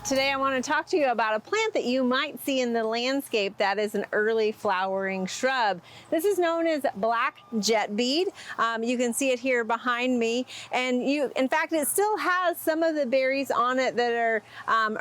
Today I want to talk to you about a plant that you might see in the landscape that is an early flowering shrub. This is known as black jetbead. You can see it here behind me, and in fact, it still has some of the berries on it that are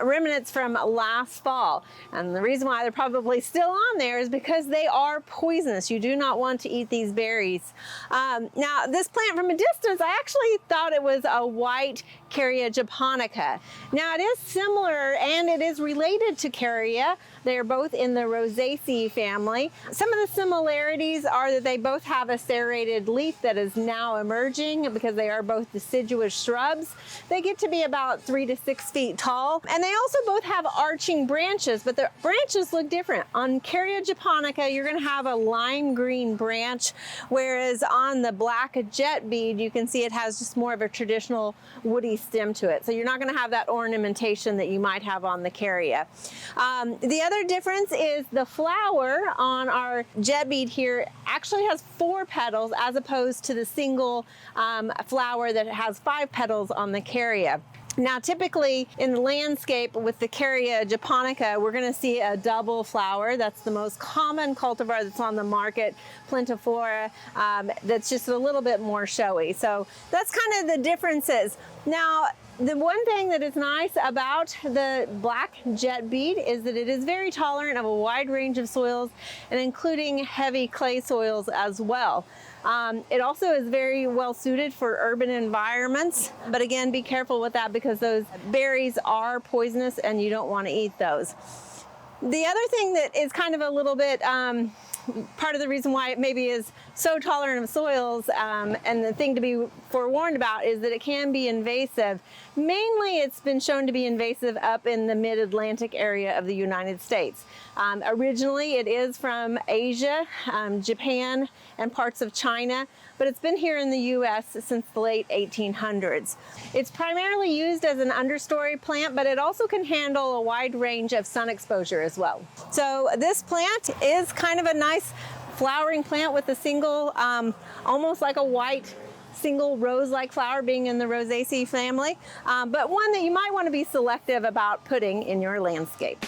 remnants from last fall. And the reason why they're probably still on there is because they are poisonous. You do not want to eat these berries. Now, this plant from a distance, I actually thought it was a white Carya japonica. Now, it is similar and it is related to Carya. They're both in the Rosaceae family. Some of the similarities are that they both have a serrated leaf that is now emerging because they are both deciduous shrubs. They get to be about 3 to 6 feet tall, and they also both have arching branches, but the branches look different. On Carya japonica, you're going to have a lime green branch, whereas on the black jetbead, you can see it has just more of a traditional woody stem to it. So you're not going to have that ornamentation that you might have on the Carya. The other difference is the flower on our jetbead here actually has 4 petals as opposed to the single flower that has 5 petals on the Carya. Now, typically in the landscape with the Carya japonica, we're going to see a double flower. That's the most common cultivar that's on the market, Plantaflora, that's just a little bit more showy. So that's kind of the differences. Now, the one thing that is nice about the black jetbead is that it is very tolerant of a wide range of soils, and including heavy clay soils as well. It also is very well suited for urban environments, but again, be careful with that because those berries are poisonous and you don't want to eat those. The other thing that is kind of a little bit part of the reason why it maybe is so tolerant of soils, and the thing to be forewarned about is that it can be invasive. Mainly it's been shown to be invasive up in the mid-Atlantic area of the United States. Originally it is from Asia, Japan, and parts of China, but it's been here in the US since the late 1800s. It's primarily used as an understory plant, but it also can handle a wide range of sun exposure as well. So this plant is kind of a nice flowering plant with a single, almost like a white single rose-like flower, being in the Rosaceae family, but one that you might want to be selective about putting in your landscape.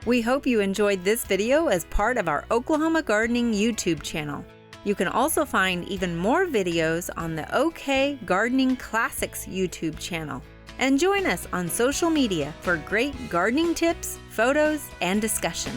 We hope you enjoyed this video as part of our Oklahoma Gardening YouTube channel. You can also find even more videos on the OK Gardening Classics YouTube channel. And join us on social media for great gardening tips, photos, and discussion.